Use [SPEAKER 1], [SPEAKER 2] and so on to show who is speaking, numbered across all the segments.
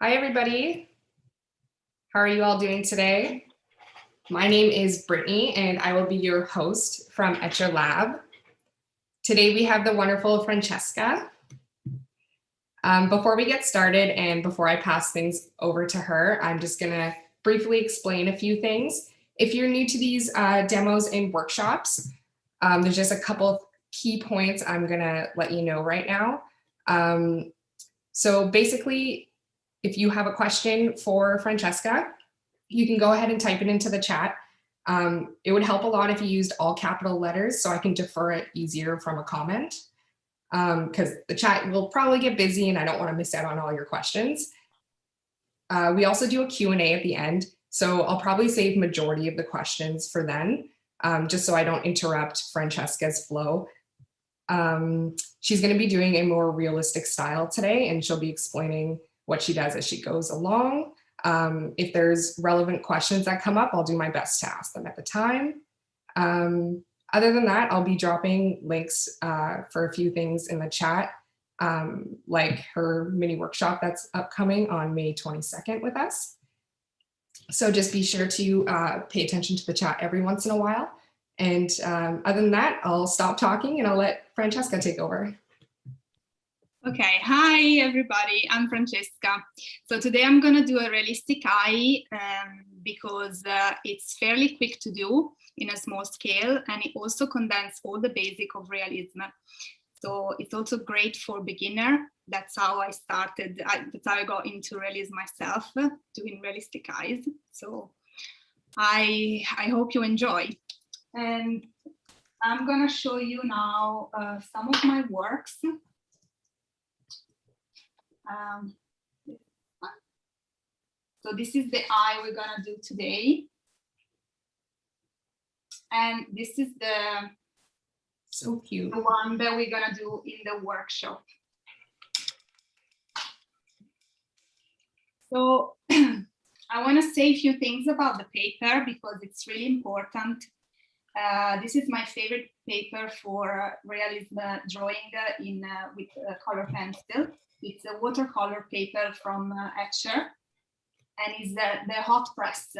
[SPEAKER 1] Hi, everybody. How are you all doing today? My name is Brittany, and I will be your host from Etchr Lab. Today, we have the wonderful Francesca. Before we get started and before I pass things over to her, I'm just going to briefly explain a few things. If you're new to these demos and workshops, there's just a couple of key points I'm going to let you know right now. So basically, if you have a question for Francesca, you can go ahead and type it into the chat. It would help a lot if you used all capital letters so I can defer it easier from a comment, because the chat will probably get busy and I don't want to miss out on all your questions. We also do a Q&A at the end, so I'll probably save majority of the questions for then, just so I don't interrupt Francesca's flow. She's going to be doing a more realistic style today, and she'll be explaining what she does as she goes along. If there's relevant questions that come up, I'll do my best to ask them at the time. Other than that, I'll be dropping links for a few things in the chat, like her mini workshop that's upcoming on May 22nd with us. So just be sure to pay attention to the chat every once in a while. And other than that, I'll stop talking and I'll let Francesca take over.
[SPEAKER 2] Okay, hi everybody, I'm Francesca. So today I'm going to do a realistic eye because it's fairly quick to do in a small scale, and it also condenses all the basic of realism. So it's also great for beginner. That's how I started, that's how I got into realism myself, doing realistic eyes. So I hope you enjoy. And I'm going to show you now some of my works. So this is the eye we're gonna do today, and this is the one that we're gonna do in the workshop. So I want to say a few things about the paper because it's really important. This is my favorite paper for realism drawing with color pencil. It's a watercolor paper from Etchr, and it's the hot press.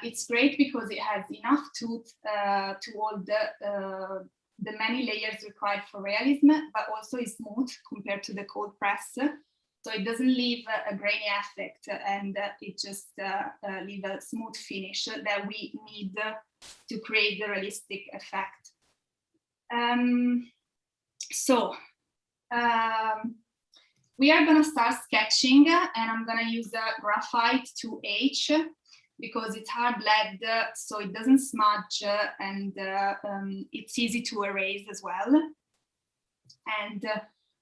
[SPEAKER 2] It's great because it has enough tooth to hold the many layers required for realism, but also is smooth compared to the cold press. So it doesn't leave a grainy effect, and it just leaves a smooth finish that we need to create the realistic effect. We are going to start sketching, and I'm going to use graphite 2H because it's hard lead, so it doesn't smudge, and it's easy to erase as well. And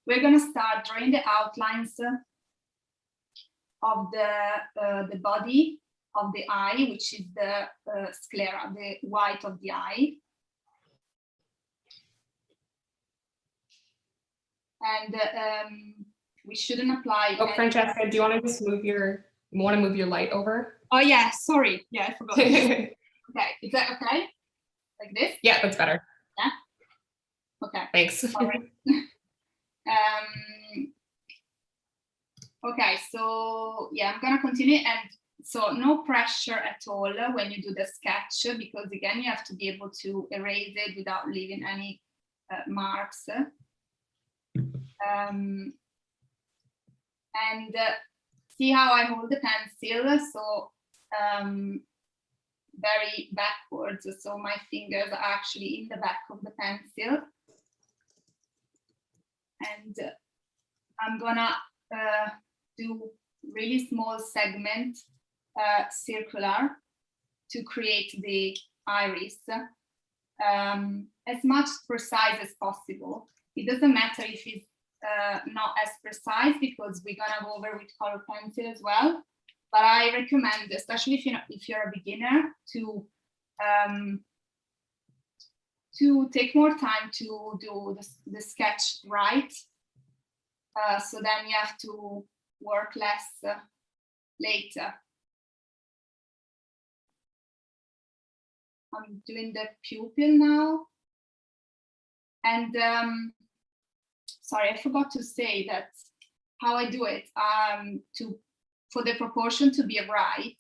[SPEAKER 2] we're going to start drawing the outlines of the body of the eye, which is the sclera, the white of the eye. And we shouldn't apply.
[SPEAKER 1] Oh, Francesca, do you want to just move your light over?
[SPEAKER 2] Oh yeah, sorry. Yeah, I forgot. Okay, is that okay? Like this?
[SPEAKER 1] Yeah, that's better.
[SPEAKER 2] Yeah. Okay.
[SPEAKER 1] Thanks.
[SPEAKER 2] Okay, so yeah, I'm gonna continue, and so no pressure at all when you do the sketch, because again, you have to be able to erase it without leaving any marks. And see how I hold the pencil, so very backwards, so my fingers are actually in the back of the pencil, and I'm gonna do really small segment, circular, to create the iris, as much precise as possible. It doesn't matter if it's not as precise, because we're gonna go over with color pencil as well. But I recommend, especially if you're a beginner, to take more time to do the sketch right. So then you have to work less later. I'm doing the pupil now. And sorry, I forgot to say that how I do it, for the proportion to be right,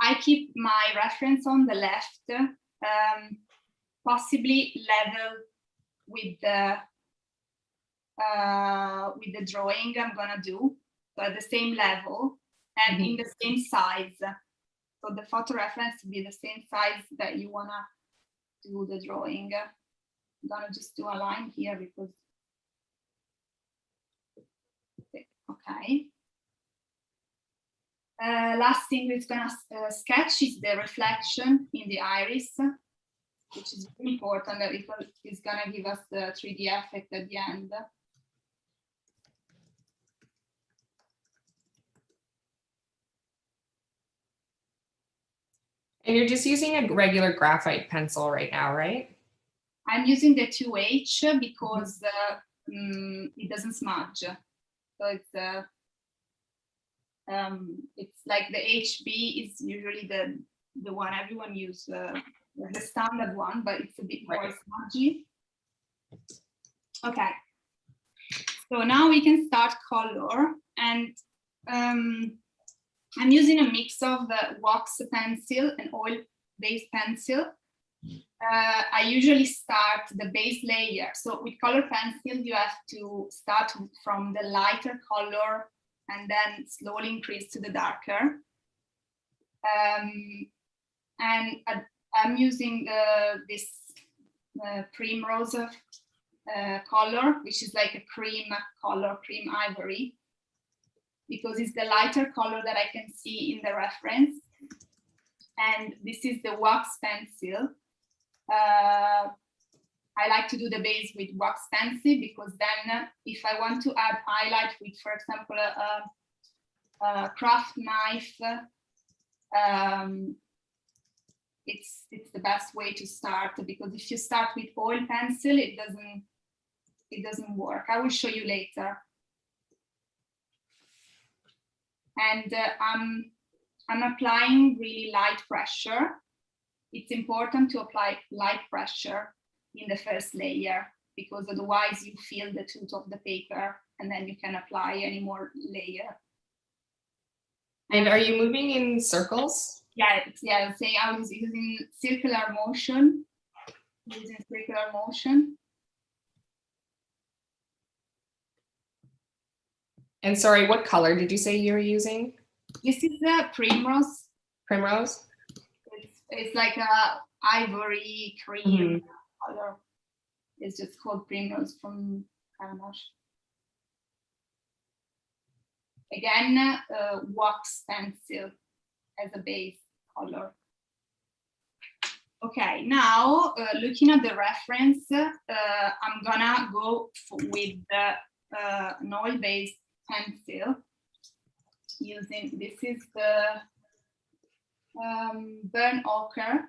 [SPEAKER 2] I keep my reference on the left, possibly level with the drawing I'm gonna do, so at the same level and in the same size. So the photo reference to be the same size that you wanna do the drawing. I'm gonna just do a line here because, okay. Last thing we're gonna sketch is the reflection in the iris, which is really important because it's gonna give us the 3D effect at the end.
[SPEAKER 1] And you're just using a regular graphite pencil right now, right?
[SPEAKER 2] I'm using the 2H because it doesn't smudge. So it's like the HB is usually the one everyone uses, the standard one, but it's a bit more smudgy. Okay, so now we can start color, and I'm using a mix of wax pencil and oil-based pencil. I usually start the base layer. So with color pencil, you have to start from the lighter color and then slowly increase to the darker. And I'm using this primrose color, which is like a cream color, cream ivory, because it's the lighter color that I can see in the reference. And this is the wax pencil. I like to do the base with wax pencil because then if I want to add highlight with, for example, a craft knife, it's the best way to start, because if you start with oil pencil, it doesn't work. I will show you later. And I'm applying really light pressure. It's important to apply light pressure in the first layer, because otherwise you feel the tooth of the paper and then you can apply any more layer.
[SPEAKER 1] And are you moving in circles?
[SPEAKER 2] Yeah, say I was using circular motion.
[SPEAKER 1] And sorry, what color did you say you were using?
[SPEAKER 2] This is the primrose.
[SPEAKER 1] Primrose?
[SPEAKER 2] It's like a ivory cream color. It's just called primrose from Karamash. Again, wax pencil as a base color. Okay, now looking at the reference, I'm gonna go with an oil-based pencil using, this is the burn ochre,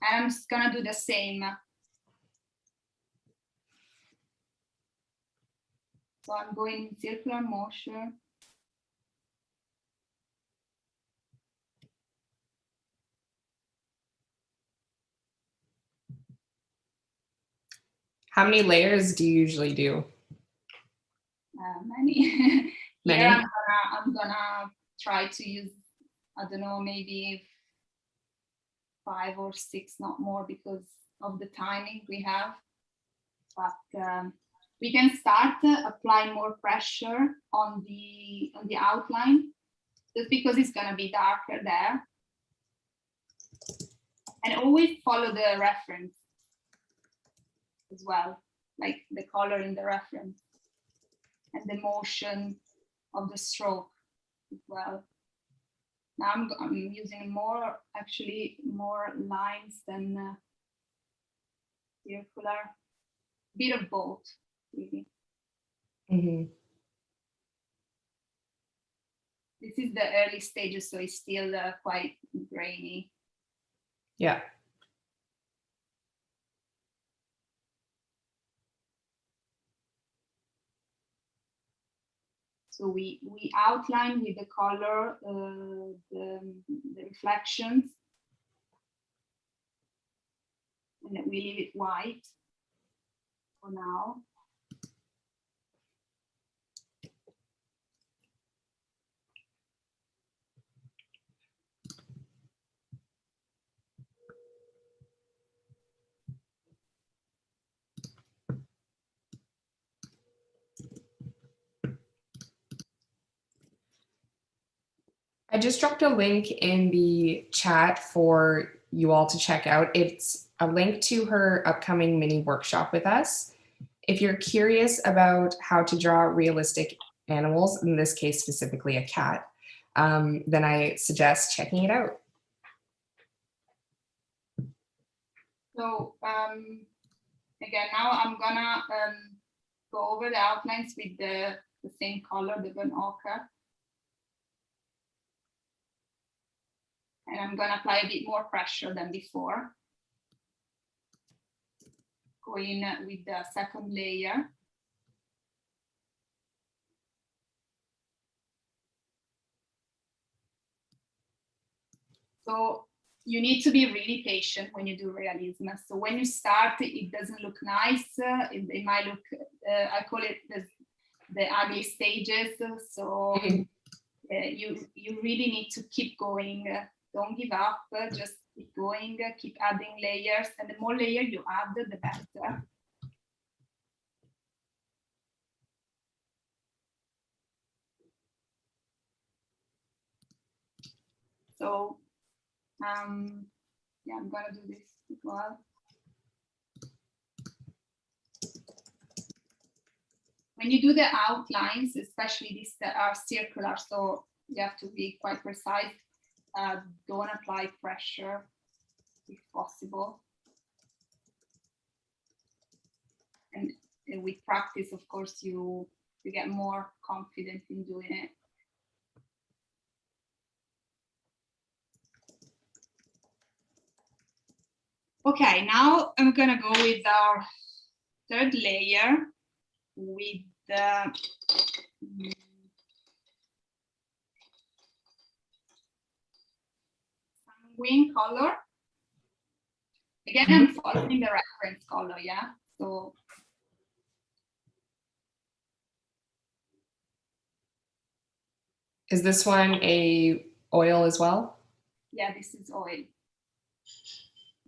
[SPEAKER 2] and I'm just gonna do the same. So I'm going in circular motion.
[SPEAKER 1] How many layers do you usually do?
[SPEAKER 2] Many.
[SPEAKER 1] Many?
[SPEAKER 2] Here I'm gonna try to use, I don't know, maybe 5 or 6, not more, because of the timing we have. But we can start applying more pressure on the outline, just because it's gonna be darker there. And always follow the reference as well, like the color in the reference and the motion of the stroke as well. Now I'm using more lines than circular, bit of both, really. This is the early stages, so it's still quite grainy.
[SPEAKER 1] Yeah.
[SPEAKER 2] So we outline with the color the reflections, and then we leave it white for now.
[SPEAKER 1] I just dropped a link in the chat for you all to check out. It's a link to her upcoming mini workshop with us. If you're curious about how to draw realistic animals, in this case specifically a cat, then I suggest checking it out.
[SPEAKER 2] So again, now I'm gonna go over the outlines with the same color, the burnt ochre. And I'm gonna apply a bit more pressure than before. Go in with the second layer. So you need to be really patient when you do realism. So when you start, it doesn't look nice. It might look, I call it the ugly stages. So you really need to keep going. Don't give up, just keep going, keep adding layers. And the more layer you add, the better. So yeah, I'm gonna do this as well. When you do the outlines, especially these that are circular, so you have to be quite precise. Don't apply pressure if possible. And with practice, of course, you get more confident in doing it. Okay, now I'm gonna go with our third layer with the sanguine color. Again, I'm following the reference color, yeah? So
[SPEAKER 1] is this one a oil as well?
[SPEAKER 2] Yeah, this is oil.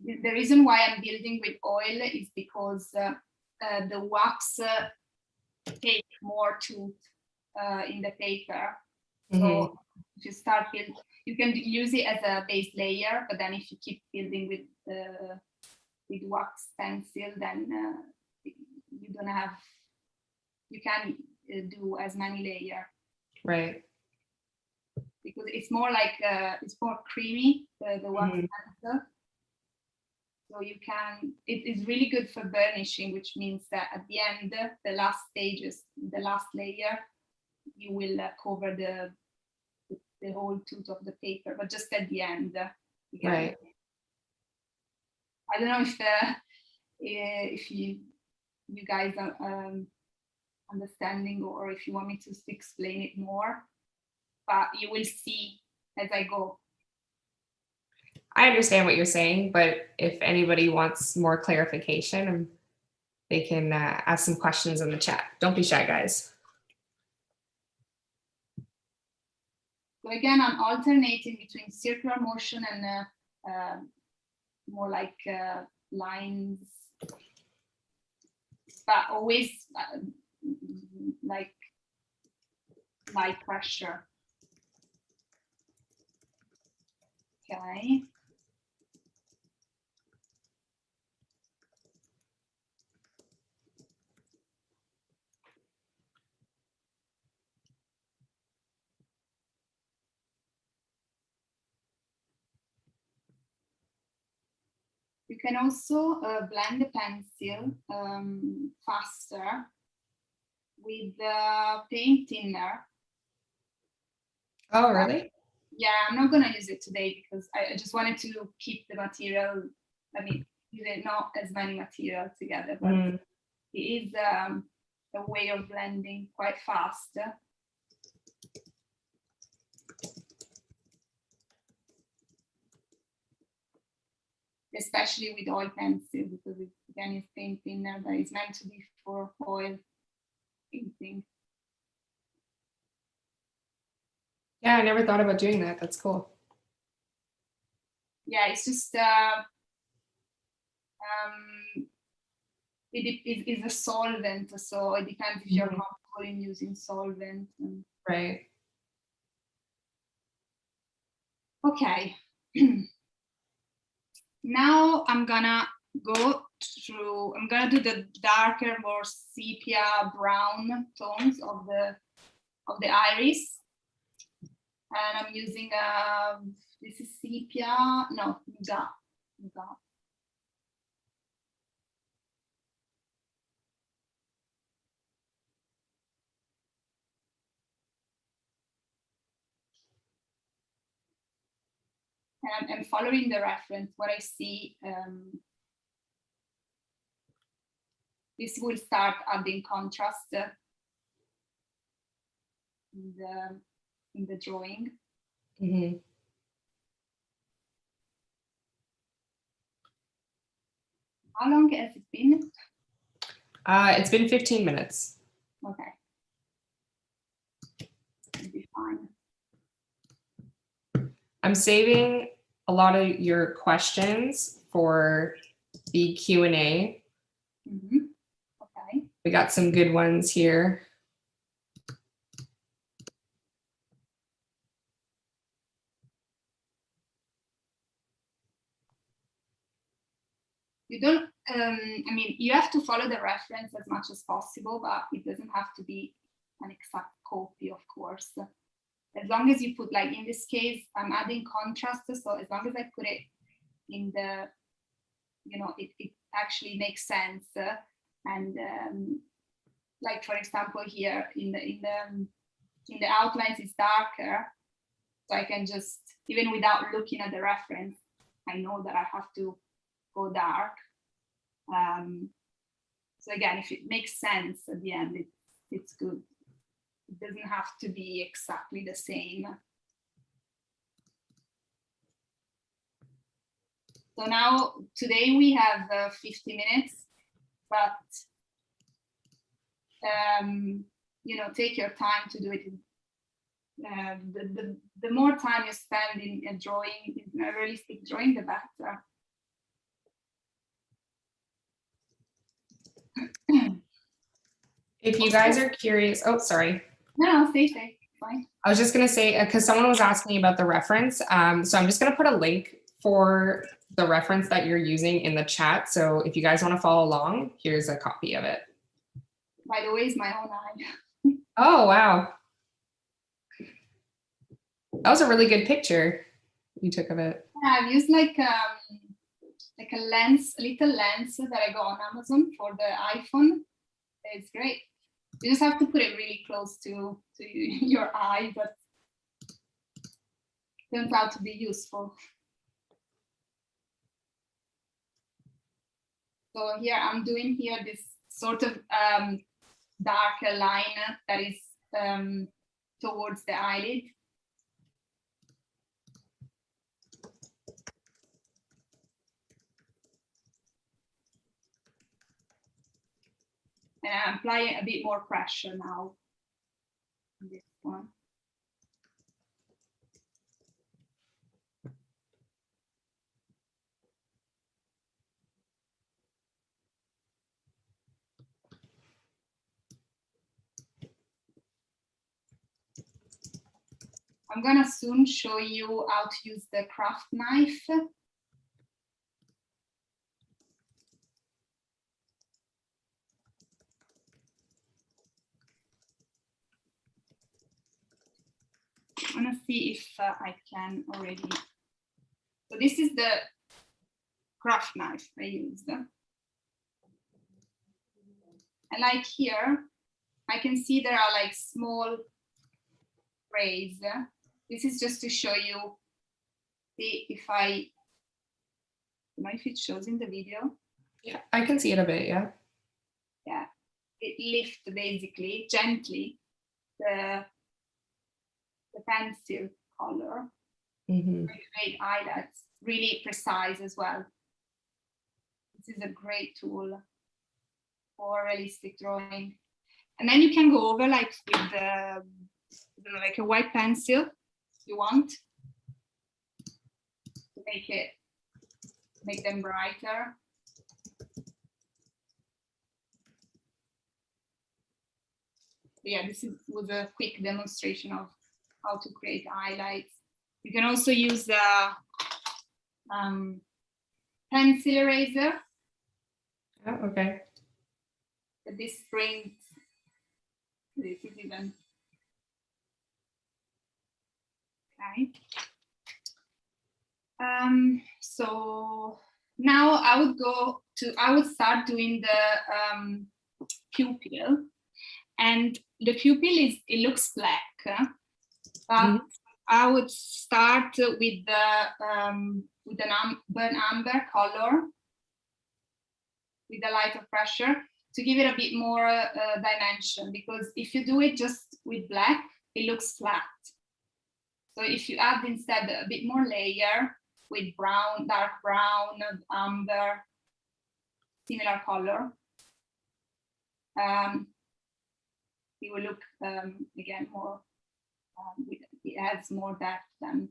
[SPEAKER 2] The reason why I'm building with oil is because the wax take more tooth in the paper. So if you start building, you can use it as a base layer, but then if you keep building with wax pencil, then you don't have, you can do as many layers.
[SPEAKER 1] Right.
[SPEAKER 2] Because it's more like it's more creamy, the wax pencil. So you can, it is really good for burnishing, which means that at the end, the last stages, the last layer, you will cover the whole tooth of the paper, but just at the end. Again.
[SPEAKER 1] Right.
[SPEAKER 2] I don't know if you guys are understanding, or if you want me to explain it more, but you will see as I go.
[SPEAKER 1] I understand what you're saying, but if anybody wants more clarification, they can ask some questions in the chat. Don't be shy, guys.
[SPEAKER 2] So again, I'm alternating between circular motion and more like lines, but always like light pressure. Okay. You can also blend the pencil faster with the paint thinner.
[SPEAKER 1] Oh, really?
[SPEAKER 2] Yeah, I'm not gonna use it today because I just wanted to keep the material, I mean, not as many materials together, but it is a way of blending quite fast. Especially with oil pencil, because it, again, is paint thinner, but it's meant to be for oil painting.
[SPEAKER 1] Yeah, I never thought about doing that. That's cool.
[SPEAKER 2] Yeah, it's just it is a solvent, so it depends if you're comfortable in using solvent.
[SPEAKER 1] Right.
[SPEAKER 2] Okay. Now I'm gonna go through, I'm gonna do the darker, more sepia brown tones of the iris. And I'm using this is sepia, no, Nuga. And I'm following the reference, what I see. This will start adding contrast in the drawing.
[SPEAKER 1] Mm-hmm.
[SPEAKER 2] How long has it been?
[SPEAKER 1] It's been 15 minutes.
[SPEAKER 2] Okay. It'll be fine.
[SPEAKER 1] I'm saving a lot of your questions for the Q&A.
[SPEAKER 2] Mm-hmm. Okay.
[SPEAKER 1] We got some good ones here.
[SPEAKER 2] You don't, I mean, you have to follow the reference as much as possible, but it doesn't have to be an exact copy, of course. As long as you put, like in this case, I'm adding contrast, so as long as I put it in the, you know, it actually makes sense. And like, for example, here in the outlines, it's darker. So I can just, even without looking at the reference, I know that I have to go dark. So again, if it makes sense at the end, it's good. It doesn't have to be exactly the same. So now, today we have 50 minutes, but you know, take your time to do it. The more time you spend in a drawing, in a realistic drawing, the better.
[SPEAKER 1] If you guys are curious, oh, sorry.
[SPEAKER 2] No, say, fine.
[SPEAKER 1] I was just gonna say, because someone was asking about the reference. So I'm just gonna put a link for the reference that you're using in the chat. So if you guys wanna follow along, here's a copy of it.
[SPEAKER 2] By the way, it's my own eye.
[SPEAKER 1] Oh, wow. That was a really good picture you took of it.
[SPEAKER 2] Yeah, I've used like a lens, a little lens that I got on Amazon for the iPhone. It's great. You just have to put it really close to your eye, but it turns out to be useful. So here I'm doing here this sort of darker line that is towards the eyelid. And I'm applying a bit more pressure now on this one. I'm gonna soon show you how to use the craft knife. I'm gonna see if I can already. So this is the craft knife I used. And like here, I can see there are like small rays. This is just to show you, see if I don't know if it shows in the video.
[SPEAKER 1] Yeah, I can see it a bit, yeah.
[SPEAKER 2] Yeah, it lifts basically gently the pencil color.
[SPEAKER 1] Mm-hmm.
[SPEAKER 2] Great highlights, really precise as well. This is a great tool for realistic drawing. And then you can go over like with the, like a white pencil if you want to make them brighter. But yeah, this was a quick demonstration of how to create highlights. You can also use a pencil eraser.
[SPEAKER 1] Oh, okay.
[SPEAKER 2] But this brings, this is even, okay. So now I would start doing the pupil, and the pupil it looks black, but I would start with the burnt umber color with a lighter pressure to give it a bit more dimension, because if you do it just with black, it looks flat. So if you add instead a bit more layer with brown, dark brown, umber, similar color, it will look again more, it adds more depth than.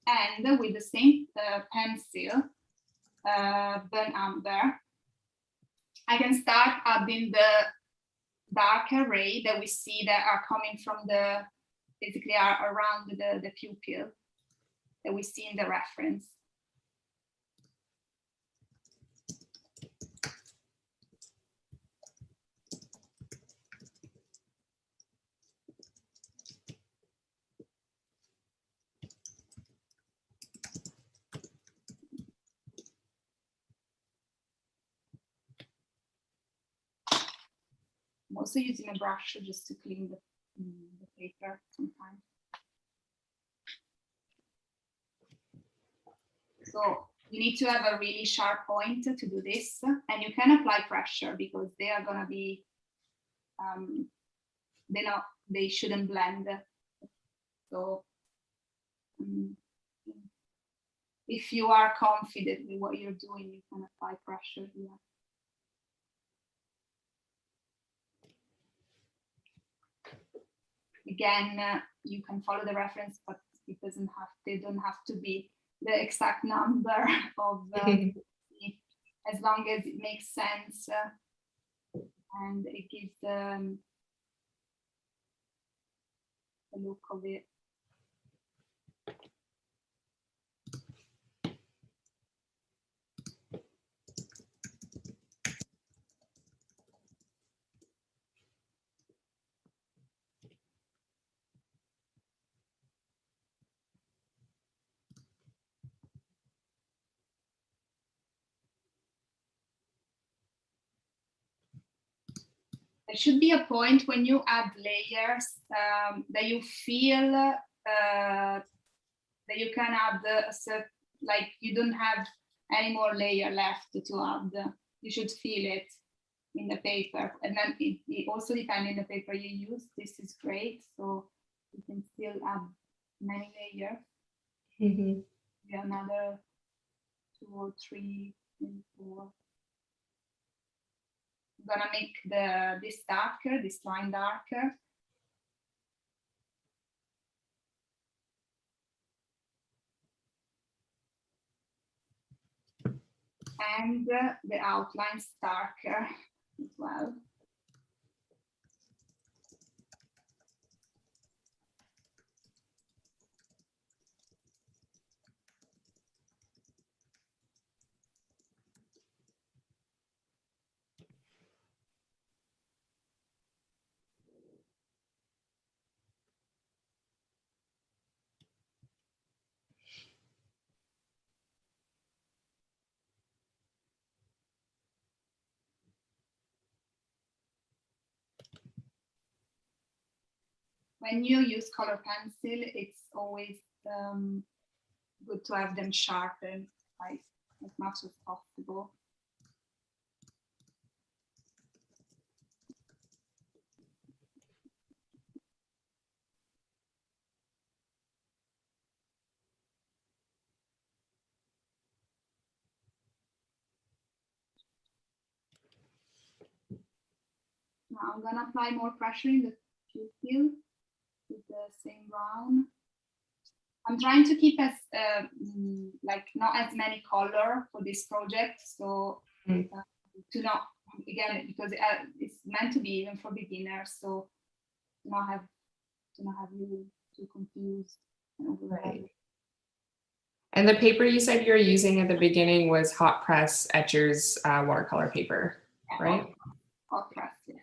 [SPEAKER 2] And with the same pencil, burnt umber, I can start adding the darker ray that we see that are coming from the, basically are around the pupil that we see in the reference. I'm also using a brush just to clean the paper sometimes. So you need to have a really sharp point to do this, and you can apply pressure because they are going to be, they shouldn't blend. So if you are confident with what you're doing, you can apply pressure here. Again, you can follow the reference, but it doesn't have, they don't have to be the exact number of as long as it makes sense and it gives the look of it. There should be a point when you add layers that you feel that you can add a certain, like you don't have any more layer left to add. You should feel it in the paper, and then it also depends on the paper you use. This is great, so you can still add many layers. Yeah, another 2 or 3 and 4. I'm gonna make this darker, this line darker. And the outlines darker as well. When you use color pencil, it's always good to have them sharpened like as much as possible. Now I'm gonna apply more pressure in the pupil with the same brown. I'm trying to keep as like not as many color for this project, so to not again, because it's meant to be even for beginners, so to not have you too confused and overwhelmed.
[SPEAKER 1] Right. And the paper you said you were using at the beginning was hot press Etchr's watercolor paper, right?
[SPEAKER 2] Hot press, yes.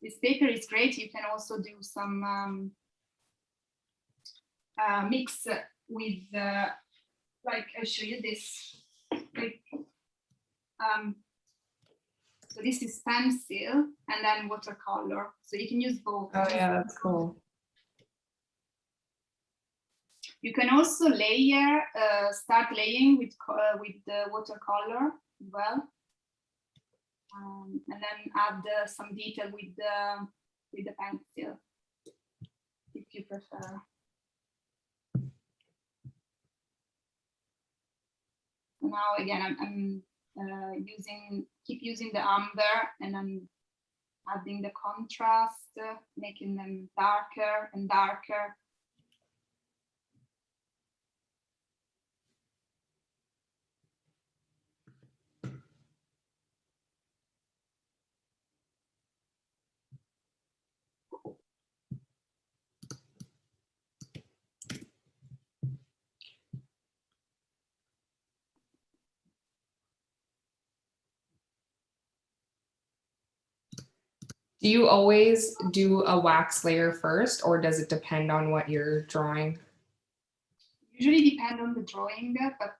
[SPEAKER 2] This paper is great. You can also do some mix with, like, I'll show you this. Like, so this is pencil and then watercolor. So you can use both.
[SPEAKER 1] Oh yeah, that's cool.
[SPEAKER 2] You can also layer, start laying with the watercolor as well, and then add some detail with the pencil, if you prefer. So now again, I'm keep using the amber, and I'm adding the contrast, making them darker and darker.
[SPEAKER 1] Do you always do a wax layer first, or does it depend on what you're drawing?
[SPEAKER 2] Usually depend on the drawing, but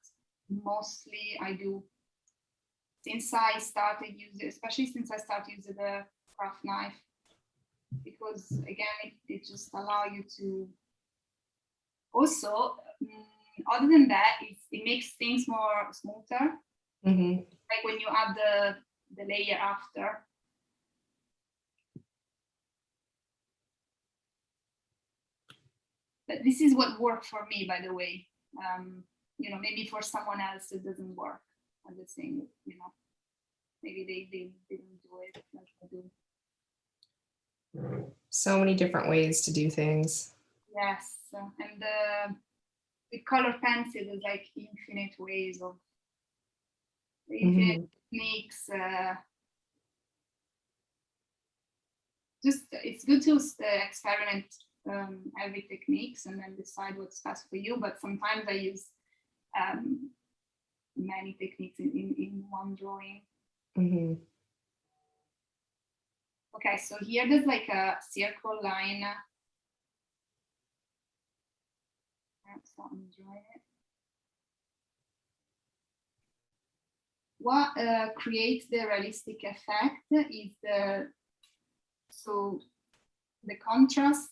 [SPEAKER 2] mostly I do. Since I started using, especially since I started using the craft knife, because again, it just allow you to. Also, other than that, it makes things more smoother.
[SPEAKER 1] Mm-hmm.
[SPEAKER 2] Like when you add the layer after. But this is what worked for me, by the way. You know, maybe for someone else it doesn't work at the same. You know, maybe they didn't do it like I do.
[SPEAKER 1] So many different ways to do things.
[SPEAKER 2] Yes, and the color pencil is like infinite ways of infinite techniques. Just it's good to experiment every techniques and then decide what's best for you. But sometimes I use many techniques in one drawing.
[SPEAKER 1] Mm-hmm.
[SPEAKER 2] Okay, so here there's like a circle line. So I'm drawing it. What creates the realistic effect is the contrast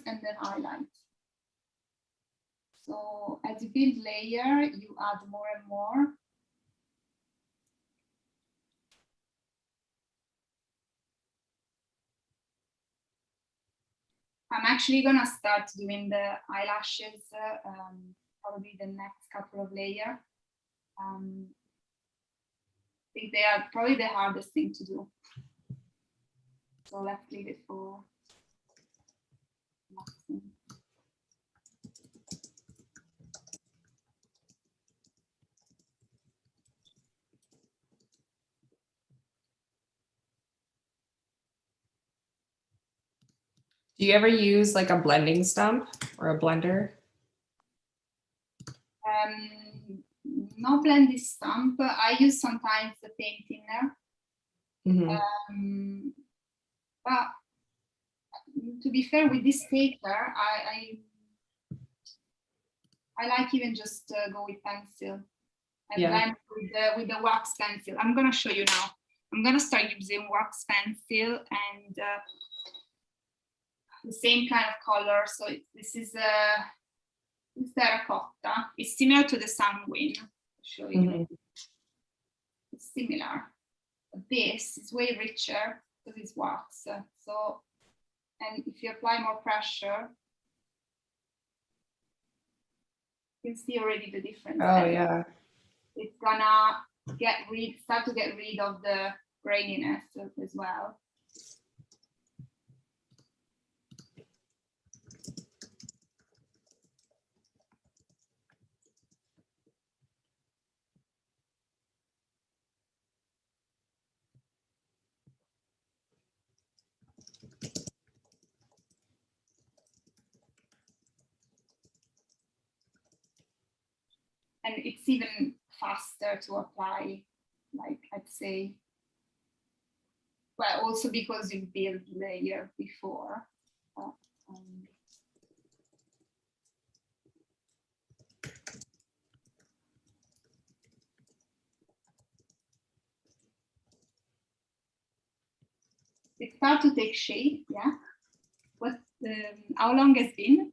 [SPEAKER 2] and the highlight. So as you build layer, you add more and more. I'm actually gonna start doing the eyelashes probably the next couple of layers. I think they are probably the hardest thing to do. So let's leave it for next thing.
[SPEAKER 1] Do you ever use like a blending stump or a blender?
[SPEAKER 2] Not blending stump. I use sometimes the paint thinner.
[SPEAKER 1] Mm-hmm.
[SPEAKER 2] But to be fair, with this paper, I like even just go with pencil and blend with the wax pencil. I'm gonna show you now. I'm gonna start using wax pencil and the same kind of color. So this is terracotta. It's similar to the sanguine. I'll show you.
[SPEAKER 1] Mm-hmm.
[SPEAKER 2] It's similar. But this is way richer because it's wax. So, and if you apply more pressure, you can see already the difference.
[SPEAKER 1] Oh yeah.
[SPEAKER 2] It's gonna start to get rid of the graininess as well. it's even faster to apply, like I'd say. Well, also because you build layer before. It starts to take shape, yeah. What? How long has been?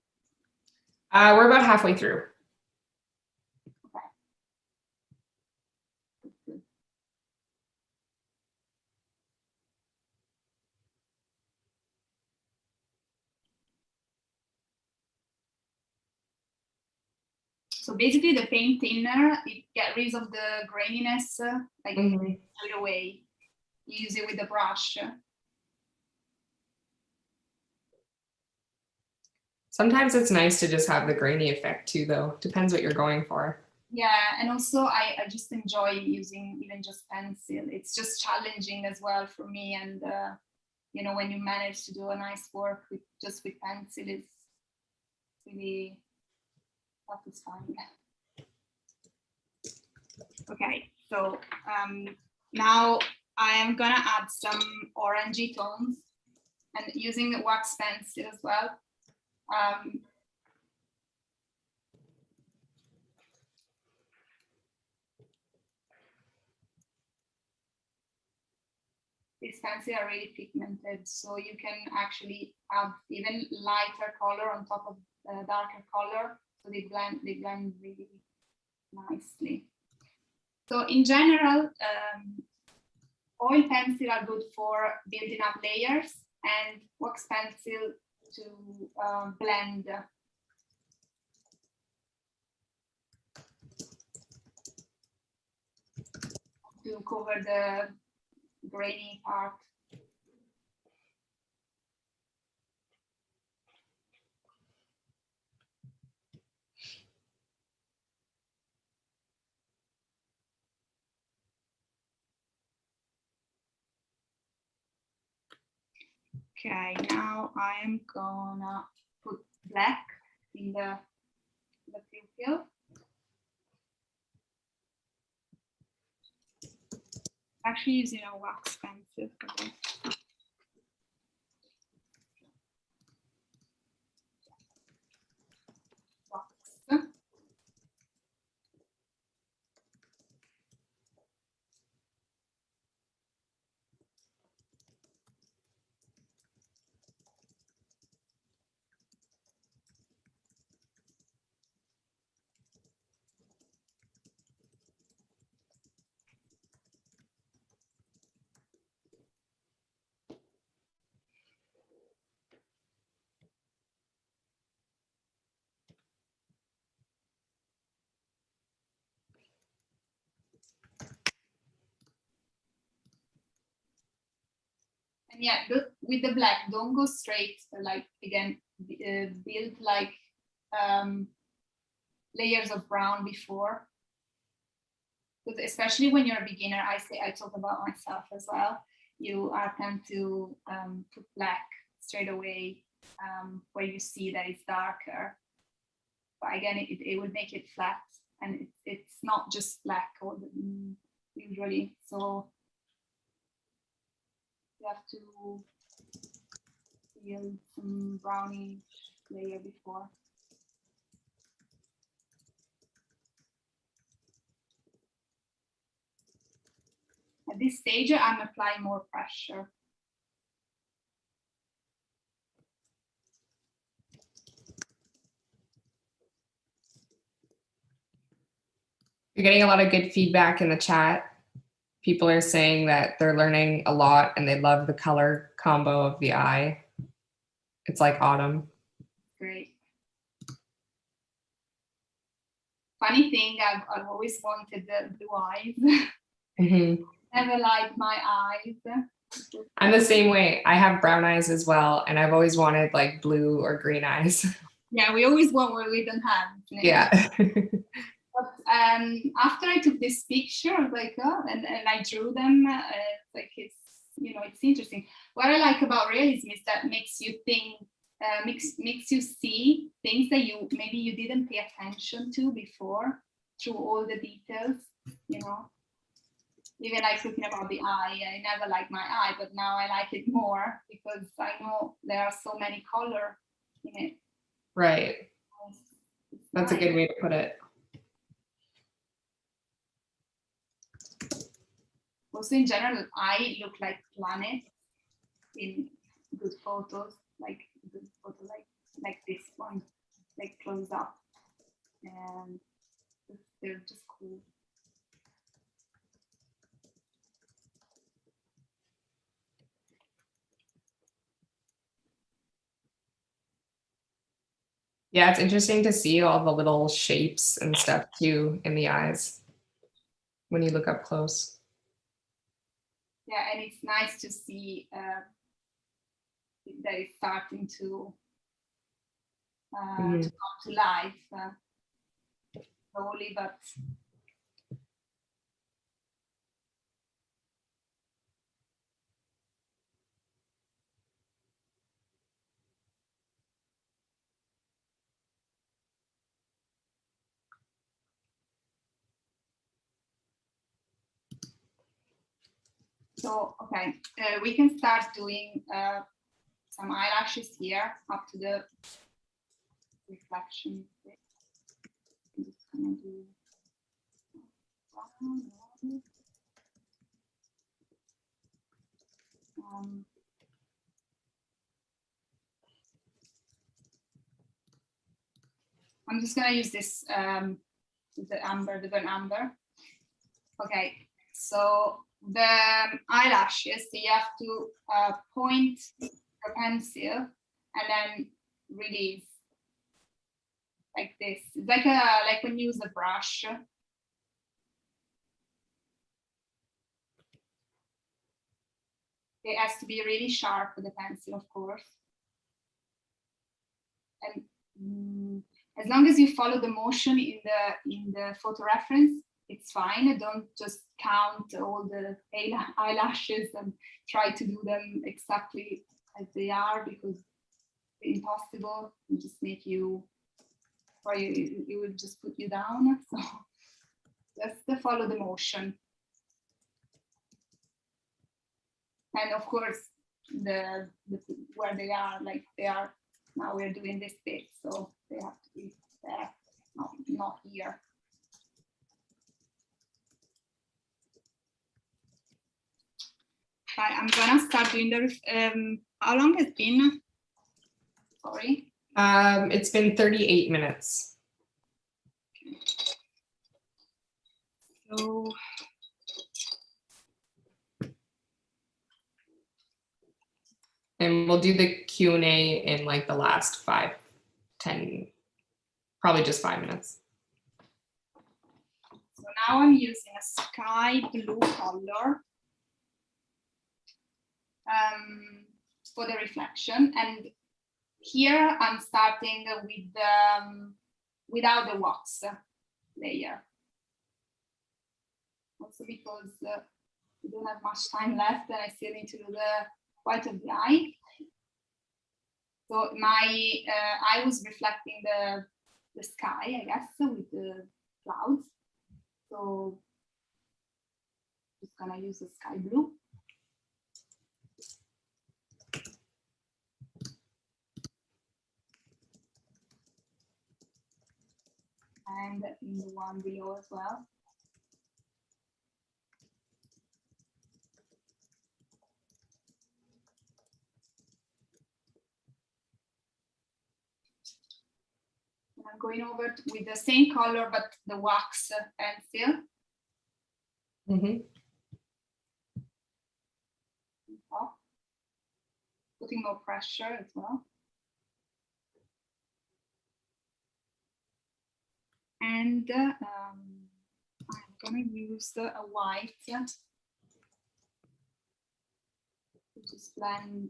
[SPEAKER 1] We're about halfway through.
[SPEAKER 2] Okay. So basically, the paint thinner, it gets rid of the graininess, like straight away. You use it with the brush.
[SPEAKER 1] Sometimes it's nice to just have the grainy effect too, though. Depends what you're going for.
[SPEAKER 2] Yeah, and also I just enjoy using even just pencil. It's just challenging as well for me. And you know, when you manage to do a nice work with just with pencil, it's really satisfying. Okay, so now I am gonna add some orangey tones and using wax pencil as well. These pencils are really pigmented, so you can actually add even lighter color on top of darker color, so they blend really nicely. So in general, oil pencil are good for building up layers, and wax pencil to blend. To cover the grainy part. Okay, now I am gonna put black in the pupil. Actually using a wax pencil for this. Wax. And yeah, with the black, don't go straight, like again, build like layers of brown before. Because especially when you're a beginner, I talk about myself as well. You tend to put black straight away where you see that it's darker. But again, it would make it flat, and it's not just black usually. So you have to build some brownish layer before. At this stage, I'm applying more pressure.
[SPEAKER 1] You're getting a lot of good feedback in the chat. People are saying that they're learning a lot and they love the color combo of the eye. It's like autumn.
[SPEAKER 2] Great. Funny thing, I've always wanted the blue eyes. Never liked my eyes.
[SPEAKER 1] I'm the same way. I have brown eyes as well, and I've always wanted like blue or green eyes.
[SPEAKER 2] Yeah, we always want what we don't have.
[SPEAKER 1] Yeah.
[SPEAKER 2] But after I took this picture, I was like, oh, and I drew them. Like it's, you know, it's interesting. What I like about realism is that makes you think, makes you see things that maybe you didn't pay attention to before. through all the details, you know. Even like talking about the eye, I never liked my eye, but now I like it more because I know there are so many colors in it.
[SPEAKER 1] Right. That's a good way to put it.
[SPEAKER 2] Also, in general, I look like planets in good photos, like good photo, like this one, like close up, and they're just cool.
[SPEAKER 1] Yeah, it's interesting to see all the little shapes and stuff too in the eyes when you look up close.
[SPEAKER 2] Yeah, and it's nice to see that it's starting to come to life slowly, but so okay, we can start doing some eyelashes here up to the reflection. I'm just gonna do I'm just gonna use this the amber, the burnt amber. Okay, so the eyelashes, so you have to point your pencil and then release like this. It's like when you use a brush. It has to be really sharp with the pencil, of course. And as long as you follow the motion in the photo reference, it's fine. Don't just count all the eyelashes and try to do them exactly as they are, because it's impossible. It just make you, or it will just put you down. So just follow the motion. And of course, the where they are, like they are now, we're doing this bit, so they have to be there, not here. Right, I'm gonna start doing the. How long has it been? Sorry.
[SPEAKER 1] It's been 38 minutes.
[SPEAKER 2] So.
[SPEAKER 1] And we'll do the Q&A in like the last 5-10, probably just 5 minutes.
[SPEAKER 2] So now I'm using a sky blue color for the reflection, and here I'm starting with without the wax layer. Also because we don't have much time left, and I still need to do the white of the eye. So my eye was reflecting the sky, I guess, with the clouds. So just gonna use the sky blue. And in the one below as well. And I'm going over with the same color, but the wax pencil. Putting more pressure as well. And I'm going to use a white to just blend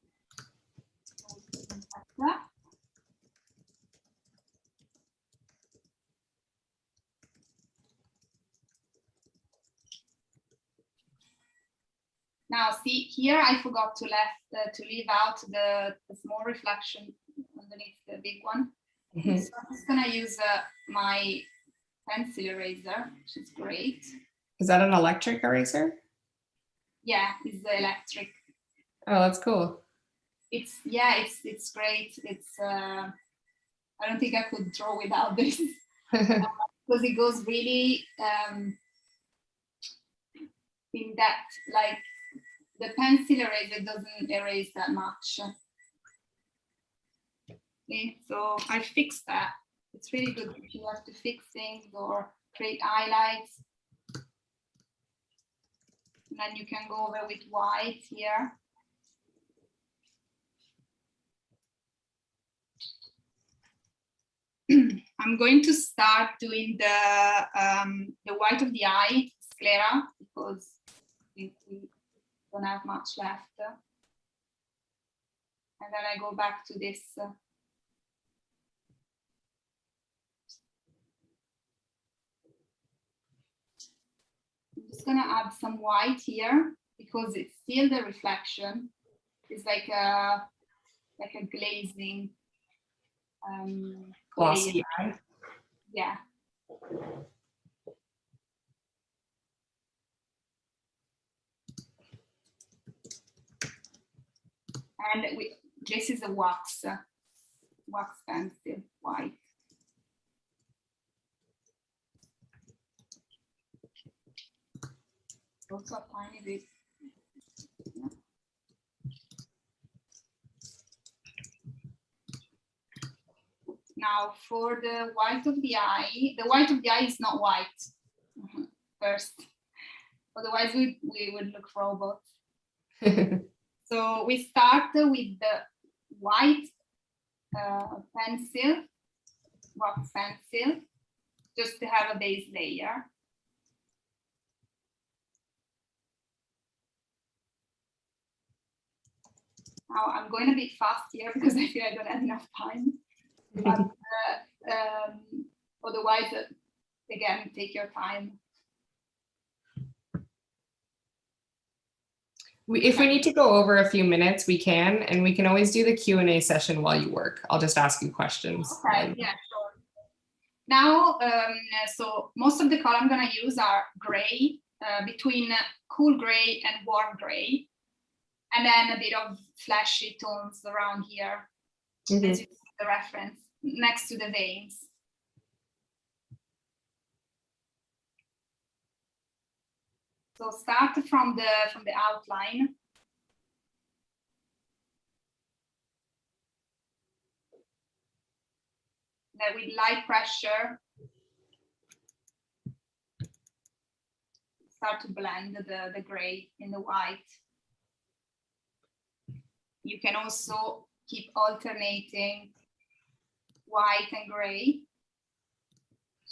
[SPEAKER 2] like that. Now, see here, I forgot to leave out the small reflection underneath the big one. So I'm just going to use my pencil eraser, which is great.
[SPEAKER 1] Is that an electric eraser?
[SPEAKER 2] Yeah, it's the electric.
[SPEAKER 1] Oh, that's cool.
[SPEAKER 2] It's great. It's I don't think I could draw without this because it goes really in depth. Like the pencil eraser doesn't erase that much. Okay, so I fixed that. It's really good if you have to fix things or create highlights. And then you can go over with white here. I'm going to start doing the white of the eye, sclera, because we don't have much left. And then I go back to this. I'm just gonna add some white here because it's still the reflection. It's like a glazing.
[SPEAKER 1] Glossy eye.
[SPEAKER 2] Yeah. And this is a wax pencil, white. Also a tiny bit. Yeah. Now for the white of the eye is not white first. Otherwise we would look robots. So we start with the white pencil, wax pencil, just to have a base layer. Now I'm going a bit fast here because I feel I don't have enough time. But otherwise, again, take your time.
[SPEAKER 1] If we need to go over a few minutes, we can, and we can always do the Q&A session while you work. I'll just ask you questions.
[SPEAKER 2] Okay, yeah, sure. Now, so most of the color I'm going to use are gray, between cool gray and warm gray, and then a bit of flashy tones around here, as you see the reference, next to the veins. So start from the outline. Then with light pressure, start to blend the gray in the white. You can also keep alternating white and gray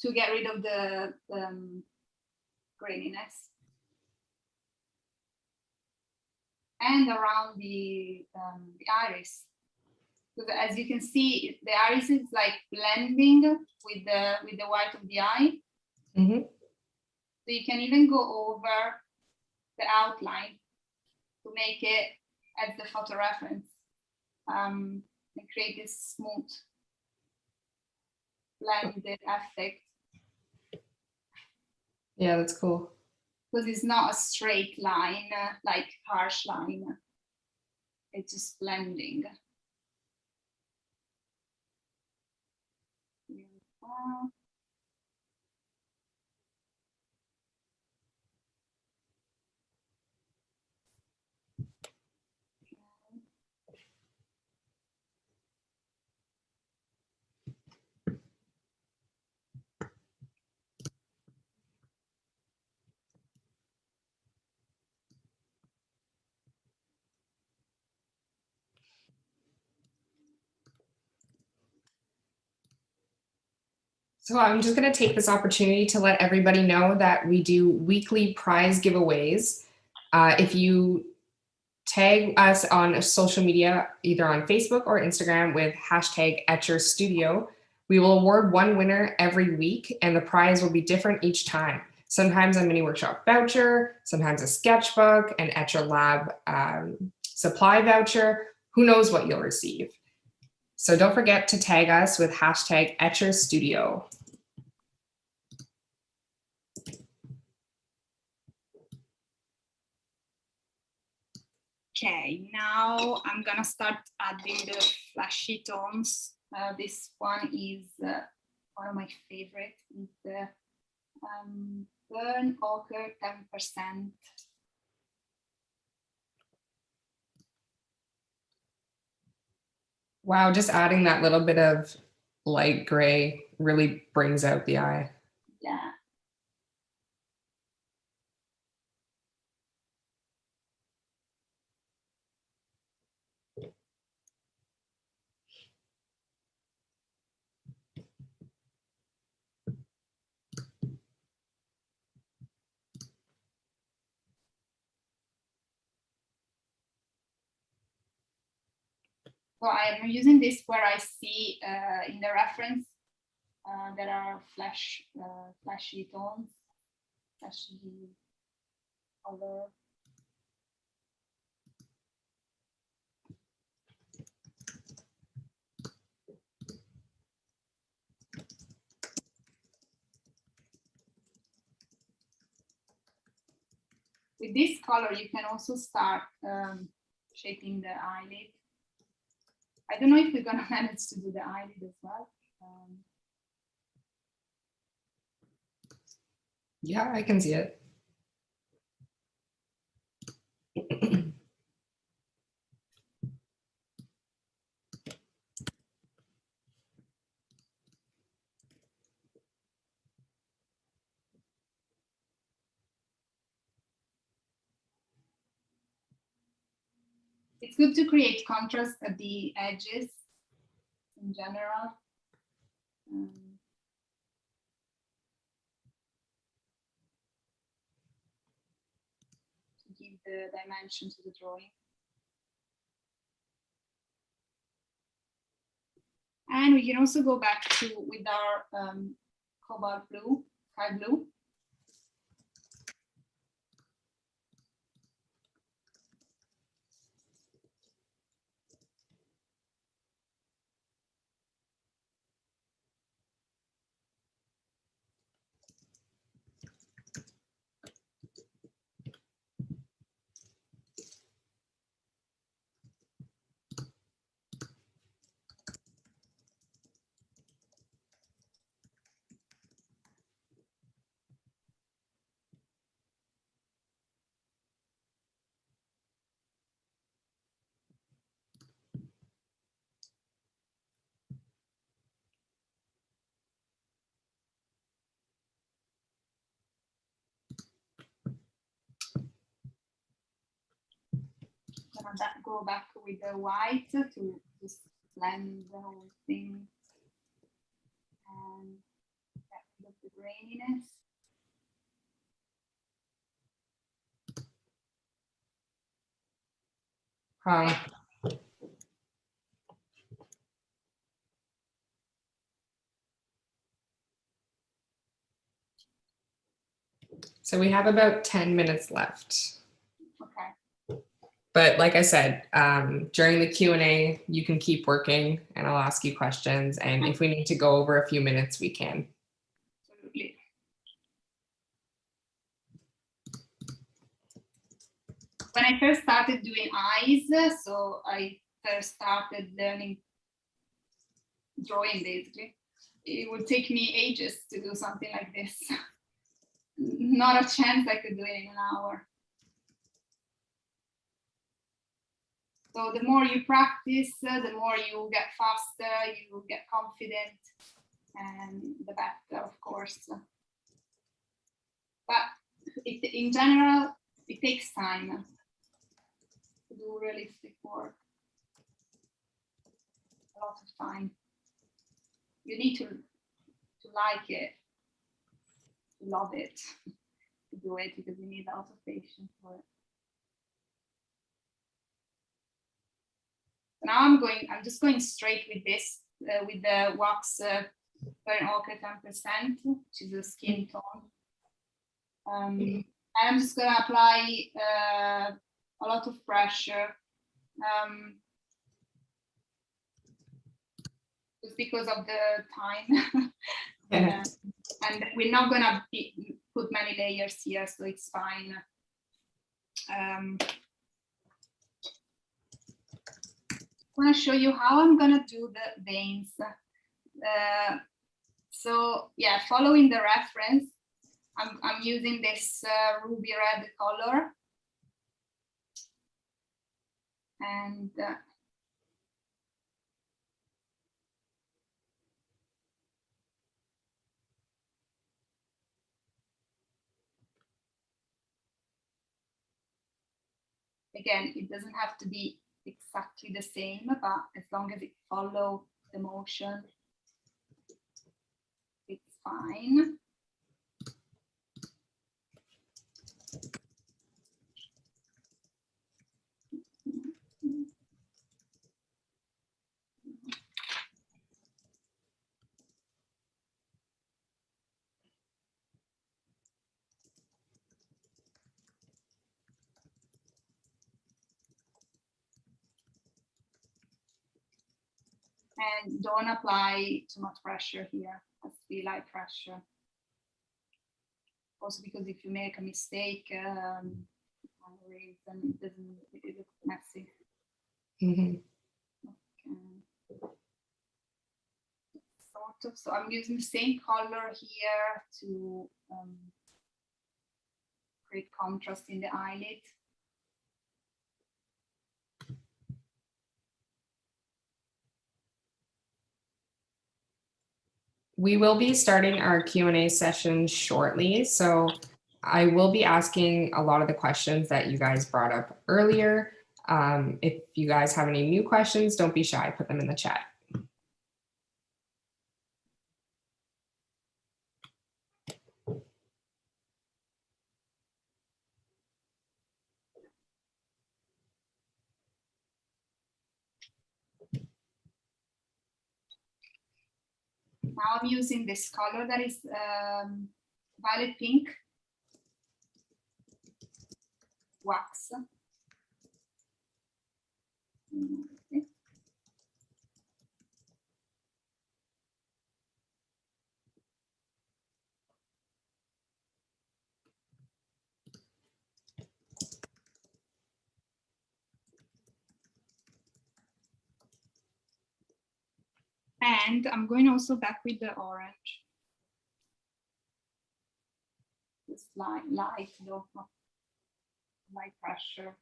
[SPEAKER 2] to get rid of the graininess. And around the iris. So as you can see, the iris is like blending with the white of the eye. So you can even go over the outline to make it as the photo reference and create this smooth blended effect.
[SPEAKER 1] Yeah, that's cool.
[SPEAKER 2] Because it's not a straight line, like harsh line. It's just blending.
[SPEAKER 1] So I'm just going to take this opportunity to let everybody know that we do weekly prize giveaways. If you tag us on social media, either on Facebook or Instagram with hashtag Etchr Studio, we will award one winner every week, and the prize will be different each time. Sometimes a mini workshop voucher, sometimes a sketchbook, an Etchr lab supply voucher. Who knows what you'll receive? So don't forget to tag us with hashtag Etchr Studio.
[SPEAKER 2] Okay, now I'm gonna start adding the flashy tones. This one is one of my favorite. It's the Burn Ochre 10%.
[SPEAKER 1] Wow, just adding that little bit of light gray really brings out the eye.
[SPEAKER 2] Yeah. So I'm using this where I see in the reference there are flashy tones, flashy color. With this color, you can also start shaping the eyelid. I don't know if we're gonna manage to do the eyelid as well.
[SPEAKER 1] Yeah, I can see it.
[SPEAKER 2] It's good to create contrast at the edges in general. To give the dimension to the drawing. And we can also go back to with our cobalt blue, sky blue. Gonna go back with the white to just blend the whole thing and get rid of the graininess.
[SPEAKER 1] So we have about 10 minutes left.
[SPEAKER 2] Okay.
[SPEAKER 1] But like I said, during the Q&A, you can keep working and I'll ask you questions. And if we need to go over a few minutes, we can.
[SPEAKER 2] Absolutely. When I first started doing eyes, so I first started learning drawing basically, it would take me ages to do something like this. Not a chance I could do it in an hour. So the more you practice, the more you get faster, you get confident, and the better, of course. But in general, it takes time to do realistic work. A lot of time. You need to like it, to love it, to do it, because you need a lot of patience for it. So now I'm just going straight with this, with the wax Burn Ochre 10%, which is a skin tone. I'm just gonna apply a lot of pressure, just because of the time.
[SPEAKER 1] Yeah.
[SPEAKER 2] And we're not gonna put many layers here, so it's fine. want to show you how I'm going to do the veins. So yeah, following the reference, I'm using this ruby red color. And again, it doesn't have to be exactly the same, but as long as it follows the motion, it's fine. And don't apply too much pressure here. It has to be light pressure. Also because if you make a mistake, then it looks messy.
[SPEAKER 1] Mm-hmm.
[SPEAKER 2] Okay. Sort of. So I'm using the same color here to create contrast in the eyelid.
[SPEAKER 1] We will be starting our Q&A session shortly, so I will be asking a lot of the questions that you guys brought up earlier. If you guys have any new questions, don't be shy, put them in the chat.
[SPEAKER 2] Now I'm using this color that is violet pink wax. Okay. And I'm going also back with the orange. Just light though, not light pressure.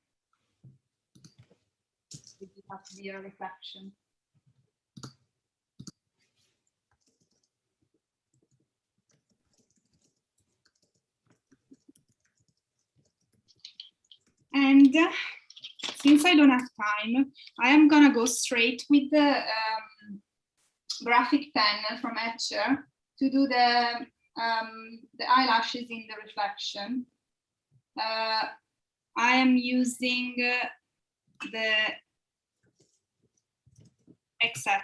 [SPEAKER 2] It has to be a reflection. And since I don't have time, I am gonna go straight with the graphic pen from Etchr to do the eyelashes in the reflection. I am using the Etchr.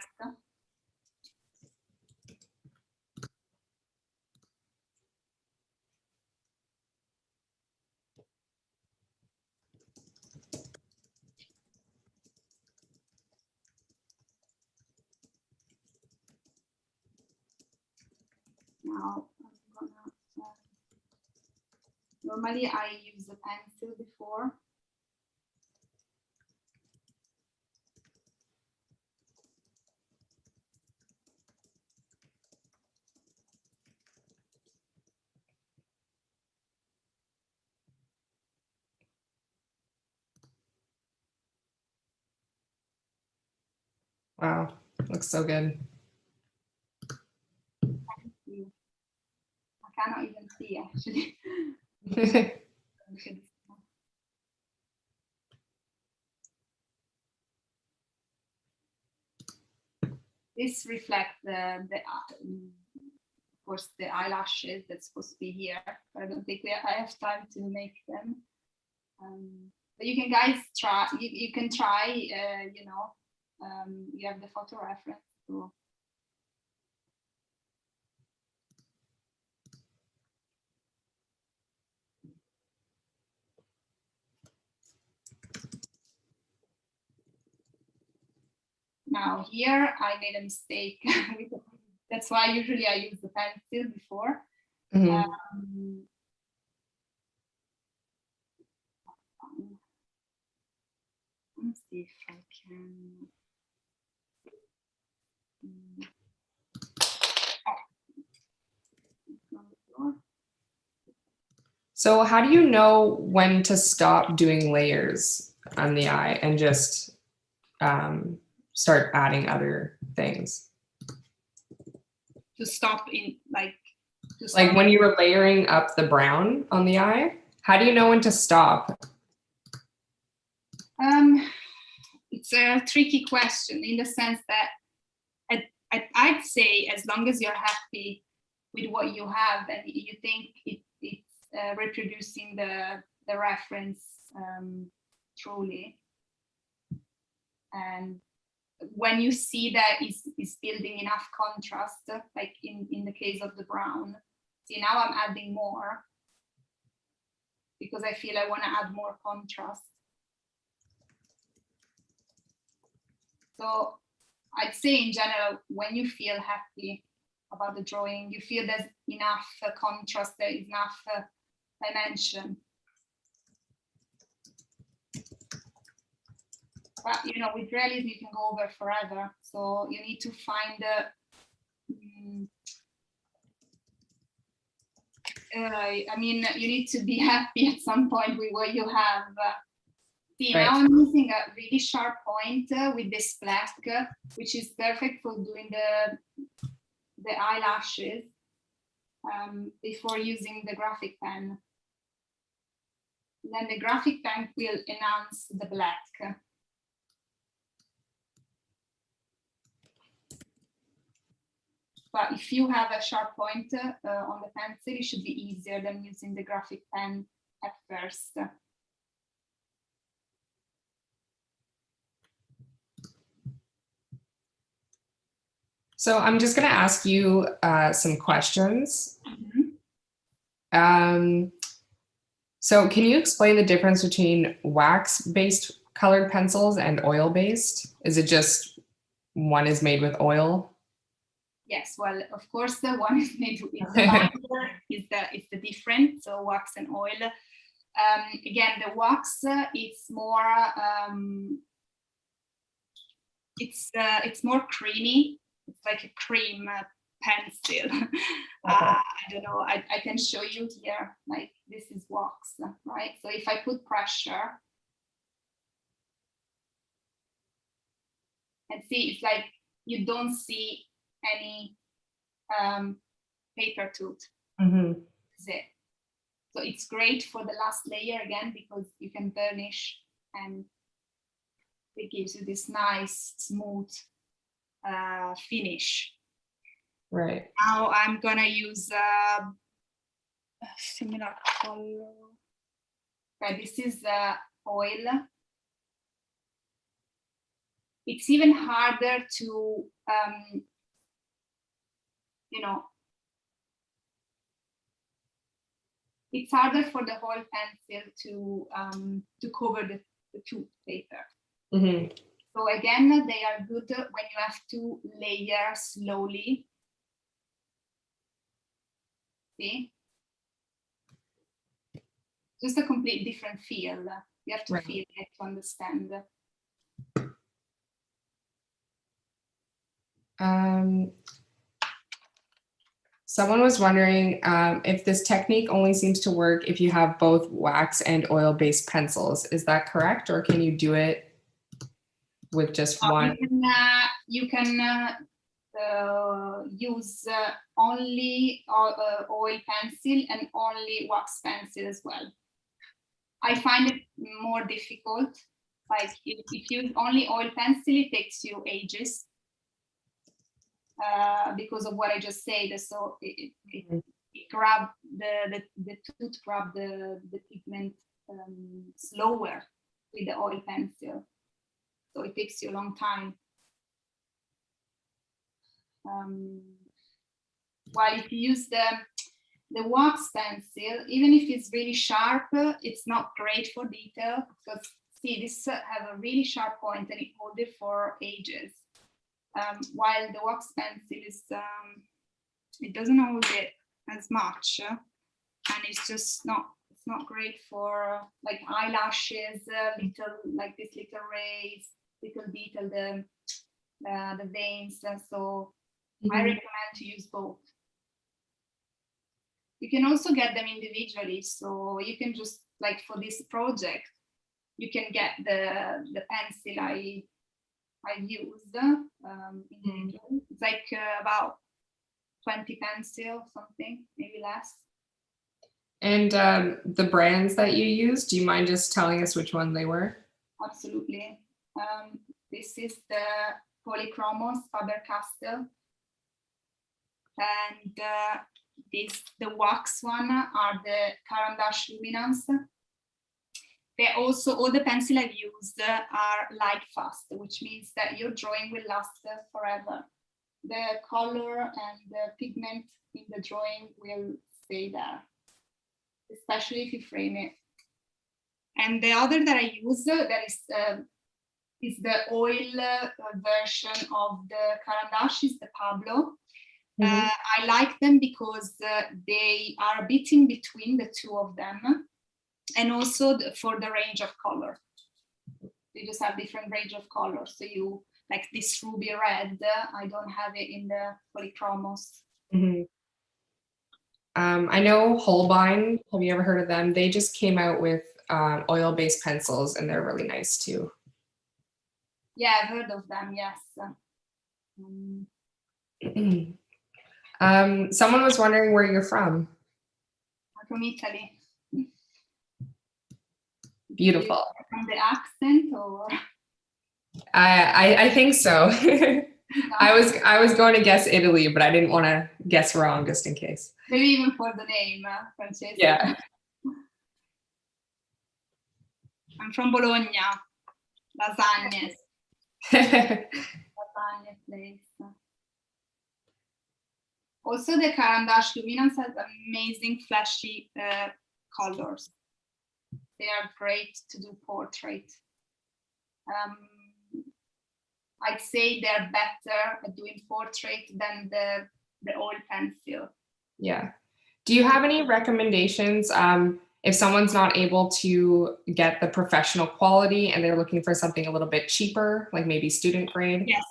[SPEAKER 2] Now I'm gonna, normally I use a pencil before.
[SPEAKER 1] Wow, looks so good.
[SPEAKER 2] Thank you. I cannot even see actually. This reflects of course, the eyelashes that's supposed to be here, but I don't think I have time to make them. But you can guys try. You can try. You know, you have the photo reference. So. Now here I made a mistake. That's why usually I use the pencil before.
[SPEAKER 1] Mm-hmm.
[SPEAKER 2] Let's see if I can.
[SPEAKER 1] So how do you know when to stop doing layers on the eye and just start adding other things?
[SPEAKER 2] To stop in like
[SPEAKER 1] when you were layering up the brown on the eye, how do you know when to stop?
[SPEAKER 2] It's a tricky question in the sense that I'd say as long as you're happy with what you have and you think it's reproducing the reference truly, and when you see that is building enough contrast, like in the case of the brown, see now I'm adding more because I feel I want to add more contrast. So I'd say in general, when you feel happy about the drawing, you feel there's enough contrast, there is enough dimension. But you know, with realism you can go over forever, so you need to find I mean, you need to be happy at some point with what you have. See,
[SPEAKER 1] Right.
[SPEAKER 2] now I'm using a really sharp point with this black, which is perfect for doing the eyelashes before using the graphic pen. Then the graphic pen will enhance the black. But if you have a sharp point on the pencil, it should be easier than using the graphic pen at first.
[SPEAKER 1] So I'm just going to ask you some questions.
[SPEAKER 2] Mm-hmm.
[SPEAKER 1] So can you explain the difference between wax-based colored pencils and oil-based? Is it just one is made with oil?
[SPEAKER 2] Yes, well, of course, the one is made with the binder is the different, so wax and oil. Again, the wax it's more it's more creamy. It's like a cream pencil. I don't know. I can show you here. Like this is wax, right? So if I put pressure and see, it's like you don't see any paper tooth.
[SPEAKER 1] Mm-hmm.
[SPEAKER 2] That's it. So it's great for the last layer again because you can burnish and it gives you this nice smooth finish.
[SPEAKER 1] Right.
[SPEAKER 2] Now I'm gonna use a similar color. Okay, this is oil. It's even harder to, you know, it's harder for the whole pencil to cover the tooth paper.
[SPEAKER 1] Mm-hmm.
[SPEAKER 2] So again, they are good when you have to layer slowly. See? Just a complete different feel. You have to feel it to understand.
[SPEAKER 1] Someone was wondering if this technique only seems to work if you have both wax and oil-based pencils. Is that correct, or can you do it with just one?
[SPEAKER 2] You can use only oil pencil and only wax pencil as well. I find it more difficult. Like if you use only oil pencil, it takes you ages because of what I just said. So it grab the tooth grab the pigment slower with the oil pencil. So it takes you a long time. While if you use the wax pencil, even if it's really sharp, it's not great for detail because see, this have a really sharp point and it holds it for ages. While the wax pencil is, it doesn't hold it as much, and it's just not great for like eyelashes, little like this little rays, little detail, the veins. So I
[SPEAKER 1] Mhm.
[SPEAKER 2] recommend to use both. You can also get them individually. So you can just, like for this project, you can get the pencil I used individually. It's like about 20 pencil, something, maybe less.
[SPEAKER 1] And the brands that you use, do you mind just telling us which one they were?
[SPEAKER 2] Absolutely. This is the Polychromos Faber-Castell, and the wax one are the Caran d'Ache Luminance. They also, all the pencil I've used are light fast, which means that your drawing will last forever. The color and the pigment in the drawing will stay there, especially if you frame it. And the other that I use that is the oil version of the Caran d'Ache, is the Pablo. I like them because they are a bit in between the two of them, and also for the range of color. They just have different range of colors. So you, like this ruby red, I don't have it in the Polychromos.
[SPEAKER 1] I know Holbein, have you ever heard of them? They just came out with oil-based pencils, and they're really nice too.
[SPEAKER 2] Yeah, I've heard of them, yes.
[SPEAKER 1] Someone was wondering where you're from.
[SPEAKER 2] I'm from Italy.
[SPEAKER 1] Beautiful.
[SPEAKER 2] From the accent, or?
[SPEAKER 1] I think so. I was going to guess Italy, but I didn't want to guess wrong just in case.
[SPEAKER 2] Maybe even for the name, Francesca.
[SPEAKER 1] Yeah.
[SPEAKER 2] I'm from Bologna. Lasagne. Lasagne place. Also, the Caran d'Ache Luminance has amazing flashy colors. They are great to do portrait. I'd say they're better at doing portrait than the oil pencil.
[SPEAKER 1] Yeah. Do you have any recommendations if someone's not able to get the professional quality and they're looking for something a little bit cheaper, like maybe student grade?
[SPEAKER 2] Yes,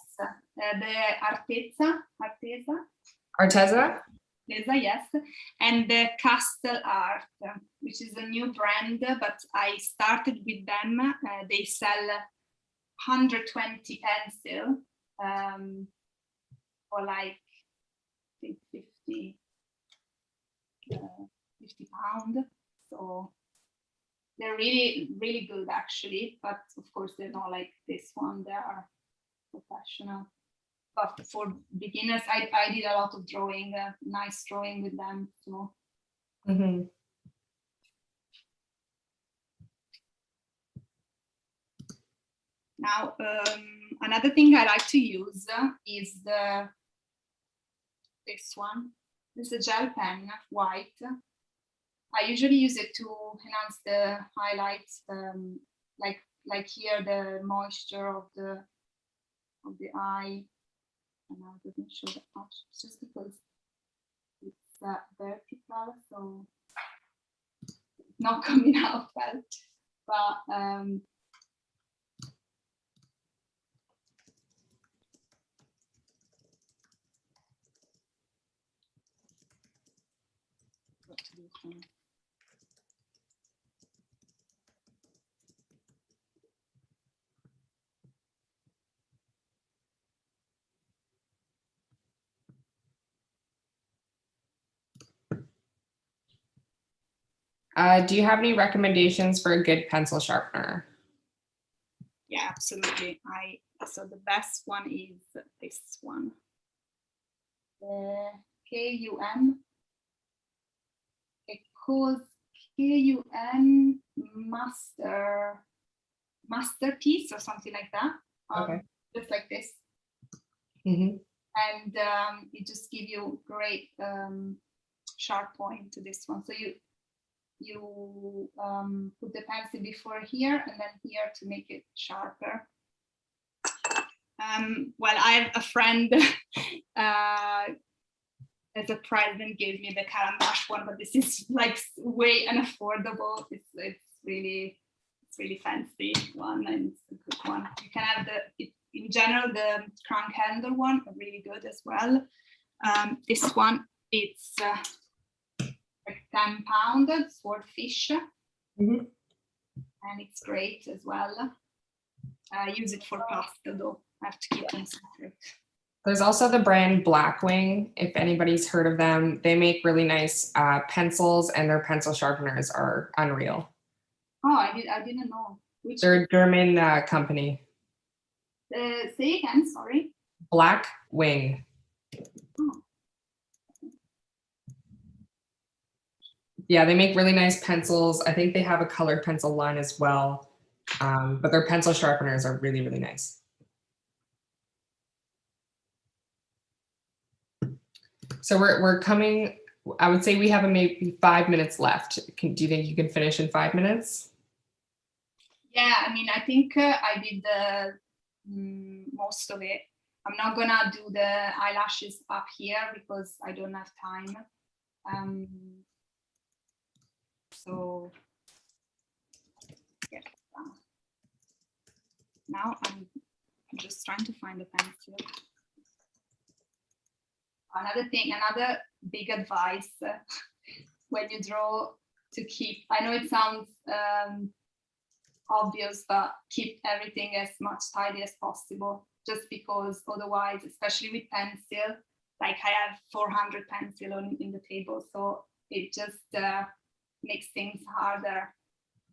[SPEAKER 2] the Arteza,
[SPEAKER 1] Arteza?
[SPEAKER 2] yes, and the Castle Art, which is a new brand, but I started with them. They sell 120 pencil for like I think 50 £50. So they're really, really good actually, but of course they're not like this one. They are professional. But for beginners, I did a lot of drawing, nice drawing with them. So. Now, another thing I like to use is this one. This is a gel pen, white. I usually use it to enhance the highlights, like here the moisture of the eye. And now it doesn't show that much. It's just because it's vertical, so it's not coming out well. But
[SPEAKER 1] do you have any recommendations for a good pencil sharpener?
[SPEAKER 2] yeah, absolutely. So the best one is this one. The KUM. It calls KUM masterpiece or something like that.
[SPEAKER 1] Okay.
[SPEAKER 2] Just like this.
[SPEAKER 1] Mm-hmm.
[SPEAKER 2] And it just gives you great sharp point to this one. So you put the pencil before here and then here to make it sharper. Well, I have a friend as a present gave me the Caran d'Ache one, but this is like way unaffordable. It's really fancy one, and it's a good one. You can have in general, the crank handle one are really good as well. This one, it's like 10 pound swordfish, and it's great as well. I use it for pasta though. I have to keep them separate.
[SPEAKER 1] There's also the brand Blackwing, if anybody's heard of them. They make really nice pencils, and their pencil sharpeners are unreal.
[SPEAKER 2] Oh, I didn't know.
[SPEAKER 1] They're a German company.
[SPEAKER 2] Say again, sorry.
[SPEAKER 1] Blackwing.
[SPEAKER 2] Oh.
[SPEAKER 1] Yeah, they make really nice pencils. I think they have a colored pencil line as well. But their pencil sharpeners are really, really nice. So we're coming, I would say we have maybe 5 minutes left. Do you think you can finish in 5 minutes?
[SPEAKER 2] Yeah, I mean, I think I did most of it. I'm not gonna do the eyelashes up here because I don't have time. So yeah. Now I'm just trying to find a pencil. Another big advice when you draw, to keep, I know it sounds obvious, but keep everything as much tidy as possible, just because otherwise, especially with pencil, like I have 400 pencil in the table, so it just makes things harder,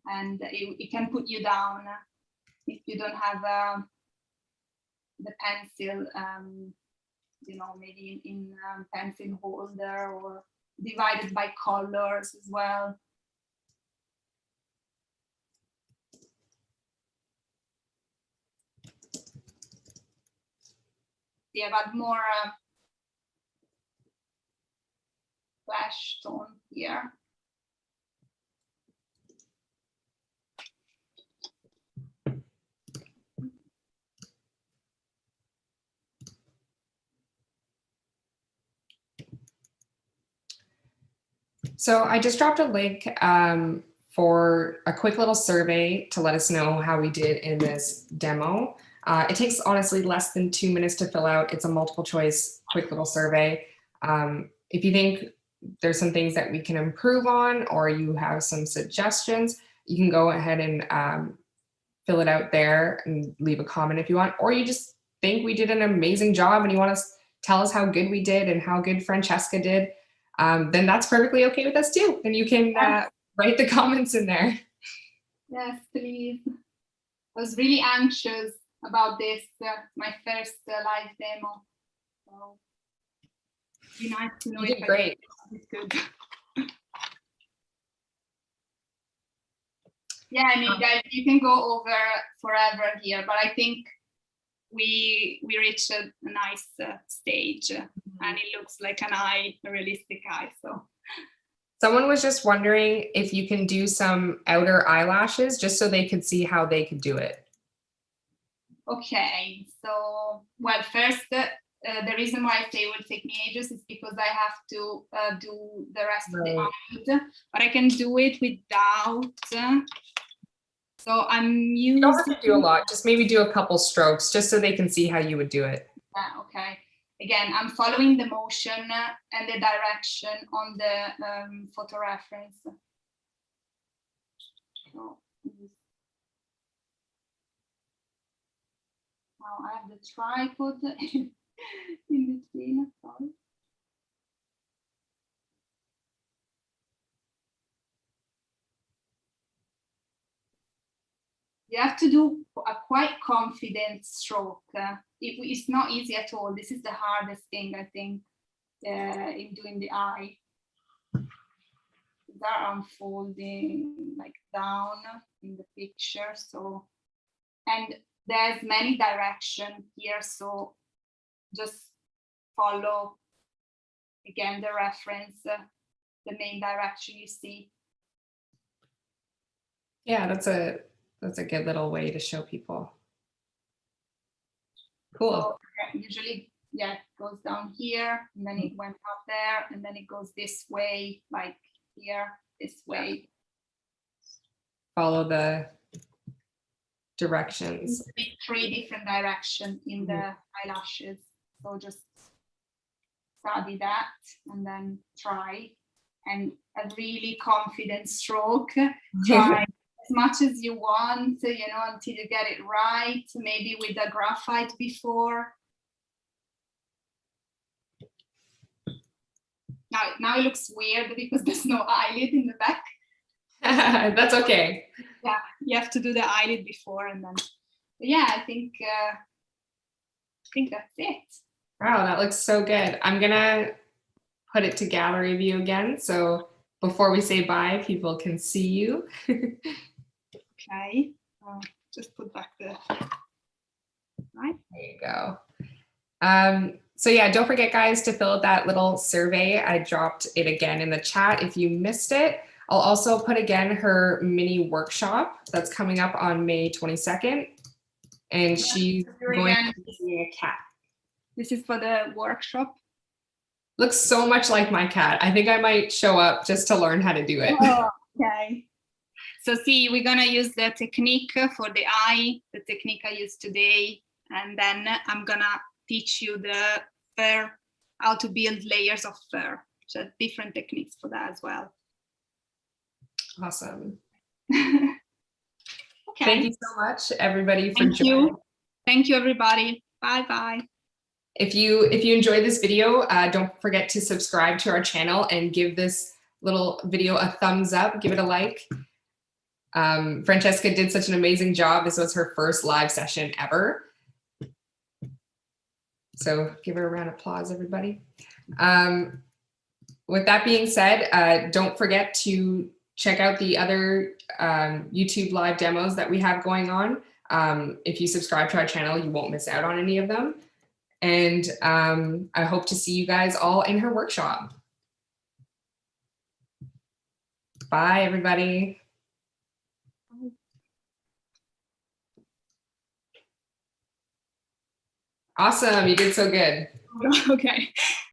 [SPEAKER 2] and it can put you down if you don't have the pencil, you know, maybe in pencil holder, or divided by colors as well. Yeah, but more flash tone here.
[SPEAKER 1] So I just dropped a link for a quick little survey to let us know how we did in this demo. It takes honestly less than 2 minutes to fill out. It's a multiple choice, quick little survey. If you think there's some things that we can improve on, or you have some suggestions, you can go ahead and fill it out there and leave a comment if you want, or you just think we did an amazing job and you want to tell us how good we did and how good Francesca did, then that's perfectly okay with us too. And you can write the comments in there.
[SPEAKER 2] Yes, please. I was really anxious about this, my first live demo. So it'd be nice to know
[SPEAKER 1] you
[SPEAKER 2] if
[SPEAKER 1] did great.
[SPEAKER 2] It's good. Yeah, I mean, guys, you can go over forever here, but I think we reached a nice stage, and it looks like a realistic eye. So
[SPEAKER 1] someone was just wondering if you can do some outer eyelashes just so they could see how they could do it.
[SPEAKER 2] Okay, so well, first, the reason why I say it will take me ages is because I have to do the rest of the eye, but I can do it without. So I'm using.
[SPEAKER 1] You don't have to do a lot, just maybe do a couple strokes just so they can see how you would do it.
[SPEAKER 2] Yeah, okay. Again, I'm following the motion and the direction on the photo reference. So, now I have the tripod in between. Sorry. You have to do a quite confident stroke. It's not easy at all. This is the hardest thing, I think, in doing the eye. They're unfolding like down in the picture. So, and there's many directions here. So just follow, again, the reference, the main direction you see.
[SPEAKER 1] Yeah, that's a good little way to show people. Cool.
[SPEAKER 2] So, usually, yeah, it goes down here, and then it went up there, and then it goes this way, like here, this way.
[SPEAKER 1] Follow the directions.
[SPEAKER 2] Three different directions in the eyelashes. So just study that and then try. And a really confident stroke. Try as much as you want, until you get it right. Maybe with the graphite before. Now it looks weird because there's no eyelid in the back.
[SPEAKER 1] That's okay.
[SPEAKER 2] Yeah, you have to do the eyelid before and then. But yeah, I think that's it.
[SPEAKER 1] Wow, that looks so good. I'm gonna put it to gallery view again, so before we say bye, people can see you.
[SPEAKER 2] Okay, just put back the. Right.
[SPEAKER 1] There you go. So yeah, don't forget, guys, to fill out that little survey. I dropped it again in the chat if you missed it. I'll also put again her mini workshop that's coming up on May 22nd. And she's going to be a cat.
[SPEAKER 2] This is for the workshop.
[SPEAKER 1] Looks so much like my cat. I think I might show up just to learn how to do it.
[SPEAKER 2] Oh, okay. So see, we're gonna use the technique for the eye, the technique I used today, and then I'm gonna teach you the fur, how to build layers of fur. So different techniques for that as well.
[SPEAKER 1] Awesome.
[SPEAKER 2] Okay.
[SPEAKER 1] Thank you so much, everybody, for joining.
[SPEAKER 2] Thank you, everybody. Bye-bye.
[SPEAKER 1] If you enjoyed this video, don't forget to subscribe to our channel and give this little video a thumbs up, give it a like. Francesca did such an amazing job. This was her first live session ever. So give her a round of applause, everybody. With that being said, don't forget to check out the other YouTube live demos that we have going on. If you subscribe to our channel, you won't miss out on any of them. And I hope to see you guys all in her workshop. Bye, everybody. Awesome, you did so good.
[SPEAKER 2] Okay.